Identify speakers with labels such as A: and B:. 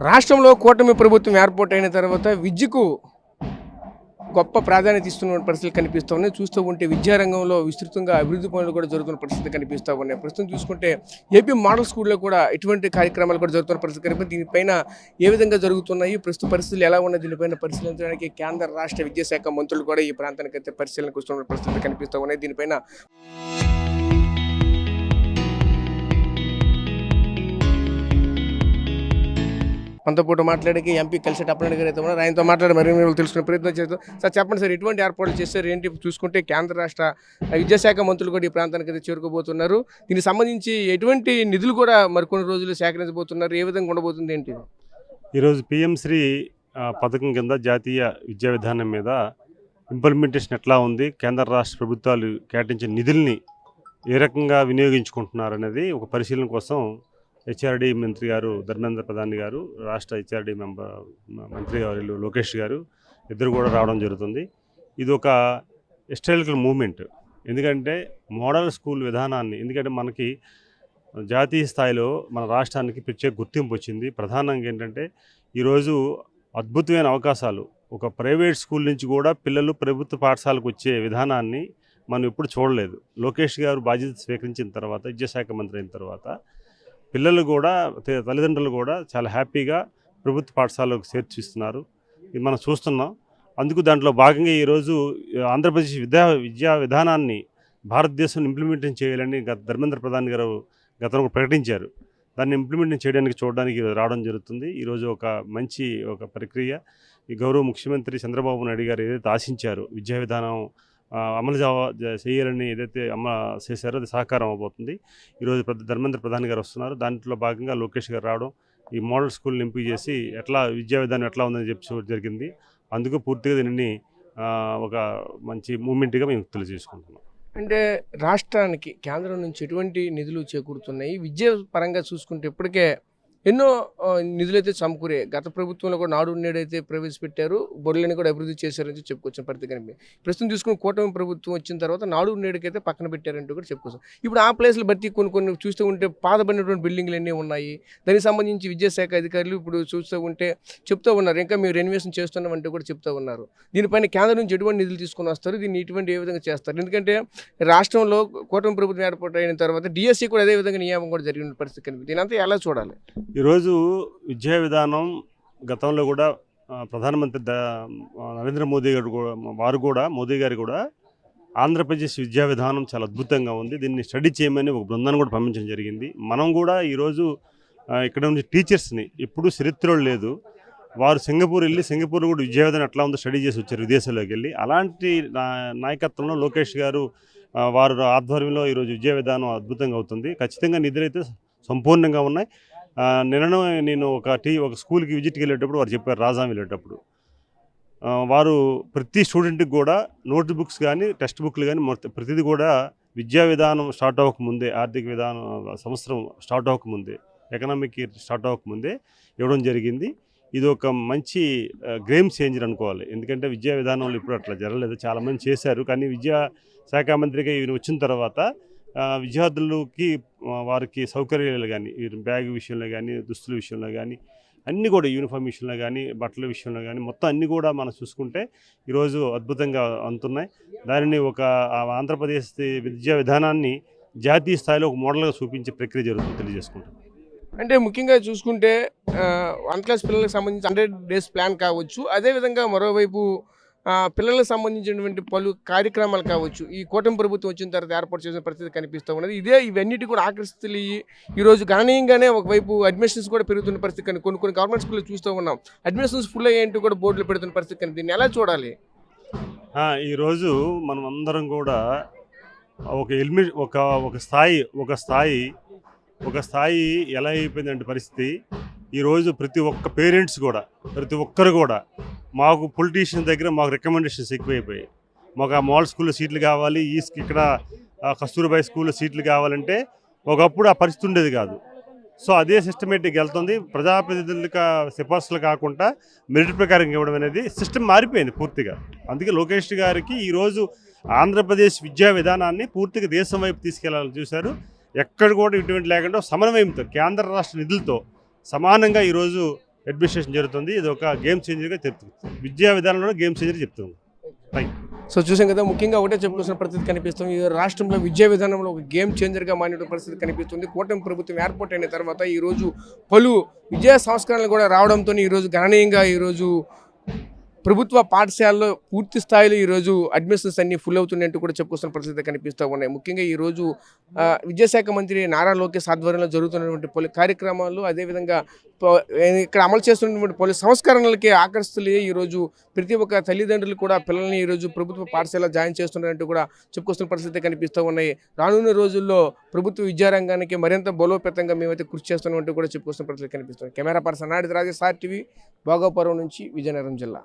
A: రాష్ట్రంలో కూటమి ప్రభుత్వం ఏర్పాటైన తర్వాత విద్యకు గొప్ప ప్రాధాన్యత ఇస్తున్న పరిస్థితులు కనిపిస్తూ ఉన్నాయి. చూస్తూ ఉంటే విద్యారంగంలో విస్తృతంగా అభివృద్ధి పనులు కూడా జరుగుతున్న పరిస్థితి కనిపిస్తూ ఉన్నాయి. ప్రస్తుతం చూసుకుంటే ఏపీ మోడల్ స్కూల్లో కూడా ఇటువంటి కార్యక్రమాలు కూడా జరుగుతున్న పరిస్థితి కనిపిస్తుంది. దీనిపైన ఏ విధంగా జరుగుతున్నాయి, ప్రస్తుత పరిస్థితులు ఎలా ఉన్నాయి, దీనిపైన పరిశీలించడానికి కేంద్ర రాష్ట్ర విద్యాశాఖ మంత్రులు కూడా ఈ ప్రాంతానికి అయితే పరిశీలనకు వస్తున్న పరిస్థితులు కనిపిస్తూ ఉన్నాయి. దీనిపైన మనతో పాటు మాట్లాడడానికి ఎంపీ కలిసి అప్పనాయుడు గారు అయితే ఉన్నారు. ఆయనతో మాట్లాడి మరిన్ని తెలుసుకునే ప్రయత్నం చేద్దాం. సార్ చెప్పండి సార్, ఎటువంటి ఏర్పాట్లు చేశారు ఏంటి? చూసుకుంటే కేంద్ర రాష్ట్ర విద్యాశాఖ మంత్రులు కూడా ఈ ప్రాంతానికి అయితే చేరుకోబోతున్నారు. దీనికి సంబంధించి ఎటువంటి నిధులు కూడా మరికొన్ని రోజులు సేకరించబోతున్నారు, ఏ విధంగా ఉండబోతుంది ఏంటి?
B: ఈరోజు పిఎం శ్రీ పథకం కింద జాతీయ విద్యా విధానం మీద ఇంప్లిమెంటేషన్ ఎట్లా ఉంది, కేంద్ర రాష్ట్ర ప్రభుత్వాలు కేటాయించిన నిధుల్ని ఏ రకంగా వినియోగించుకుంటున్నారు అనేది ఒక పరిశీలన కోసం హెచ్ఆర్డి మంత్రి గారు ధర్మేంద్ర ప్రధాన్ గారు, రాష్ట్ర హెచ్ఆర్డి మంత్రి గారు లోకేష్ గారు ఇద్దరు కూడా రావడం జరుగుతుంది. ఇది ఒక హిస్టారికల్ మూమెంట్. ఎందుకంటే మోడల్ స్కూల్ విధానాన్ని, ఎందుకంటే మనకి జాతీయ స్థాయిలో మన రాష్ట్రానికి ప్రత్యేక గుర్తింపు వచ్చింది. ప్రధానంగా ఏంటంటే ఈరోజు అద్భుతమైన అవకాశాలు, ఒక ప్రైవేట్ స్కూల్ నుంచి కూడా పిల్లలు ప్రభుత్వ పాఠశాలకు వచ్చే విధానాన్ని మనం ఎప్పుడు చూడలేదు. లోకేష్ గారు బాధ్యత స్వీకరించిన తర్వాత, విద్యాశాఖ మంత్రి అయిన తర్వాత పిల్లలు కూడా, తల్లిదండ్రులు కూడా చాలా హ్యాపీగా ప్రభుత్వ పాఠశాలకు చేర్చిస్తున్నారు. ఇది మనం చూస్తున్నాం. అందుకు దాంట్లో భాగంగా ఈరోజు ఆంధ్రప్రదేశ్ విద్యా విధానాన్ని భారతదేశంలో ఇంప్లిమెంటేషన్ చేయాలని ధర్మేంద్ర ప్రధాన్ గారు గతంలో ప్రకటించారు. దాన్ని ఇంప్లిమెంట్ చేయడానికి చూడడానికి రావడం జరుగుతుంది. ఈరోజు ఒక మంచి ప్రక్రియ. ఈ గౌరవ ముఖ్యమంత్రి చంద్రబాబు నాయుడు గారు ఏదైతే ఆశించారో విద్యా విధానం అమలు చేయాలని ఏదైతే చేశారో అది సహకారం అవబోతుంది. ఈరోజు ధర్మేంద్ర ప్రధాన్ గారు వస్తున్నారు. దాంట్లో భాగంగా లోకేష్ గారు రావడం, ఈ మోడల్ స్కూల్ని ఎంపిక చేసి ఎట్లా విద్యా విధానం ఎట్లా ఉందని చెప్పి జరిగింది. అందుకు పూర్తిగా దీనిని ఒక మంచి మూమెంట్గా మేము తెలియజేసుకుంటున్నాం.
A: అంటే రాష్ట్రానికి కేంద్రం నుంచి ఎటువంటి నిధులు చేకూరుతున్నాయి? విద్య పరంగా చూసుకుంటే ఇప్పటికే ఎన్నో నిధులు అయితే సమకూరే. గత ప్రభుత్వంలో కూడా నాడు నేడు అయితే ప్రవేశపెట్టారు, బడులని కూడా అభివృద్ధి చేశారని చెప్పుకొచ్చిన పరిస్థితి కనిపి ప్రస్తుతం చూసుకుని కూటమి ప్రభుత్వం వచ్చిన తర్వాత నాడు నేడుకైతే పక్కన పెట్టారంటూ కూడా చెప్పుకోవచ్చు. ఇప్పుడు ఆ ప్లేస్లు బట్టి కొన్ని చూస్తూ ఉంటే పాతబడినటువంటి బిల్డింగ్లు ఎన్ని ఉన్నాయి. దానికి సంబంధించి విద్యాశాఖ అధికారులు ఇప్పుడు చూస్తూ ఉంటే చెప్తూ ఉన్నారు, ఇంకా మేము రెన్యువేషన్ చేస్తున్నామంటూ కూడా చెప్తూ ఉన్నారు. దీనిపైన కేంద్రం నుంచి ఎటువంటి నిధులు తీసుకొని వస్తారు, దీన్ని ఇటువంటి ఏ విధంగా చేస్తారు? ఎందుకంటే రాష్ట్రంలో కూటమి ప్రభుత్వం ఏర్పాటు అయిన తర్వాత డిఎస్సి కూడా అదే విధంగా నియామం కూడా జరిగిన పరిస్థితి కనిపి దీనంతా ఎలా చూడాలి?
B: ఈరోజు విద్యా విధానం గతంలో కూడా ప్రధానమంత్రి నరేంద్ర మోదీ గారు మోదీ గారు కూడా ఆంధ్రప్రదేశ్ విద్యా విధానం చాలా అద్భుతంగా ఉంది, దీన్ని స్టడీ చేయమని ఒక బృందాన్ని కూడా పంపించడం జరిగింది. మనం కూడా ఈరోజు ఇక్కడ ఉన్న టీచర్స్ని ఎప్పుడూ చరిత్రలో లేదు, వారు సింగపూర్ వెళ్ళి సింగపూర్ కూడా విద్యా విధానం ఎట్లా ఉందో స్టడీ చేసి వచ్చారు విదేశాల్లోకి వెళ్ళి. అలాంటి నాయకత్వంలో లోకేష్ గారు వారి ఆధ్వర్యంలో ఈరోజు విద్యా విధానం అద్భుతంగా అవుతుంది. ఖచ్చితంగా నిధులైతే సంపూర్ణంగా ఉన్నాయి. నేను ఒక స్కూల్కి విజిట్కి వెళ్ళేటప్పుడు వారు చెప్పారు, రాజాం వెళ్ళేటప్పుడు వారు ప్రతి స్టూడెంట్కి కూడా నోట్ బుక్స్ కానీ టెక్స్ట్ బుక్లు కానీ ప్రతిదీ కూడా విద్యా విధానం స్టార్ట్ అవ్వకముందే, ఆర్థిక విధానం సంవత్సరం స్టార్ట్ అవ్వకముందే, ఎకనామిక్ ఇయర్ స్టార్ట్ అవ్వకముందే ఇవ్వడం జరిగింది. ఇది ఒక మంచి గేమ్ చేంజర్ అనుకోవాలి. ఎందుకంటే విద్యా విధానంలో ఇప్పుడు అట్లా జరగలేదు, చాలామంది చేశారు. కానీ విద్యాశాఖ మంత్రిగా ఈయన వచ్చిన తర్వాత విద్యార్థులకి వారికి సౌకర్యాలు కానీ, బ్యాగ్ విషయంలో కానీ, దుస్తుల విషయంలో కానీ, అన్నీ కూడా యూనిఫామ్ విషయంలో కానీ, బట్టల విషయంలో కానీ మొత్తం అన్నీ కూడా మనం చూసుకుంటే ఈరోజు అద్భుతంగా అందుతున్నాయి. దానిని ఒక ఆంధ్రప్రదేశ్ విద్యా విధానాన్ని జాతీయ స్థాయిలో ఒక మోడల్గా చూపించే ప్రక్రియ జరుగుతుంది తెలియజేసుకుంటాం.
A: అంటే ముఖ్యంగా చూసుకుంటే 1 క్లాస్ పిల్లలకు సంబంధించి 100 డేస్ ప్లాన్ కావచ్చు, అదేవిధంగా మరోవైపు పిల్లలకు సంబంధించినటువంటి పలు కార్యక్రమాలు కావచ్చు, ఈ కూటమి ప్రభుత్వం వచ్చిన తర్వాత ఏర్పాటు చేసిన పరిస్థితి కనిపిస్తూ ఉన్నది. ఇవన్నిటి కూడా ఆకర్షితులు ఈరోజు గణనీయంగానే ఒకవైపు అడ్మిషన్స్ కూడా పెరుగుతున్న పరిస్థితి కానీ కొన్ని గవర్నమెంట్ స్కూల్లో చూస్తూ ఉన్నాం, అడ్మిషన్స్ ఫుల్ అయ్యేంటూ కూడా బోర్డులు పెడుతున్న పరిస్థితి కానీ దీన్ని ఎలా చూడాలి?
B: ఈరోజు మనం అందరం కూడా ఒక స్థాయి ఎలా అయిపోయిందంటే పరిస్థితి, ఈరోజు ప్రతి ఒక్కరు కూడా మాకు పొలిటీషియన్ దగ్గర మాకు రికమెండేషన్స్ ఎక్కువైపోయాయి. మాకు ఆ మోడల్ స్కూల్లో సీట్లు కావాలి, ఇక్కడ కస్తూర్బాయ్ స్కూల్లో సీట్లు కావాలంటే ఒకప్పుడు ఆ పరిస్థితి ఉండేది కాదు. సో అదే సిస్టమేటిక్ వెళ్తుంది. ప్రజాప్రతినిధులకు సిఫార్సులు కాకుండా మెరిట్ ప్రకారం ఇవ్వడం అనేది సిస్టమ్ మారిపోయింది పూర్తిగా. అందుకే లోకేష్ గారికి ఈరోజు ఆంధ్రప్రదేశ్ విద్యా విధానాన్ని పూర్తిగా దేశం వైపు తీసుకెళ్లాలని చూశారు. ఎక్కడ కూడా ఇటువంటి లేకుండా సమన్వయంతో కేంద్ర రాష్ట్ర నిధులతో సమానంగా ఈరోజు అడ్మినిస్ట్రేషన్ జరుగుతుంది. ఇది ఒక గేమ్ చేంజర్గా చెప్తుంది. విద్యా విధానంలో గేమ్ చేంజర్ చెప్తుంది. Thank you.
A: సో చూసాం కదా, ముఖ్యంగా ఒకటే చెప్పుకోవాల్సిన పరిస్థితి కనిపిస్తుంది. ఈ రాష్ట్రంలో విద్యా విధానంలో ఒక గేమ్ చేంజర్గా మారిన పరిస్థితి కనిపిస్తుంది. కూటమి ప్రభుత్వం ఏర్పాటు అయిన తర్వాత ఈరోజు పలు విద్యా సంస్కరణలు కూడా రావడంతో ఈరోజు గణనీయంగా ఈరోజు ప్రభుత్వ పాఠశాలలో పూర్తి స్థాయిలో ఈరోజు అడ్మిషన్స్ అన్ని ఫుల్ అవుతున్నట్టు కూడా చెప్పుకోవాల్సిన పరిస్థితి కనిపిస్తూ ఉన్నాయి. ముఖ్యంగా ఈరోజు విద్యాశాఖ మంత్రి నారా లోకేష్ ఆధ్వర్యంలో జరుగుతున్నటువంటి పలు కార్యక్రమాలు, అదేవిధంగా ఇక్కడ అమలు చేస్తున్నటువంటి పలు సంస్కరణలకి ఆకర్షితులు ఈరోజు ప్రతి ఒక్క తల్లిదండ్రులు కూడా పిల్లల్ని ఈరోజు ప్రభుత్వ పాఠశాల జాయిన్ చేస్తున్నట్టు కూడా చెప్పుకొస్తున్న పరిస్థితి కనిపిస్తూ ఉన్నాయి. రానున్న రోజుల్లో ప్రభుత్వ విద్యారంగానికి మరింత బలోపేతంగా మేమైతే కృషి చేస్తున్నట్టు కూడా చెప్పుకొస్తున్న పరిస్థితి కనిపిస్తుంది. కెమెరా పర్సన్ నాడి రాజేష్, సార్ టీవీ, భోగాపురం నుంచి, విజయనగరం జిల్లా.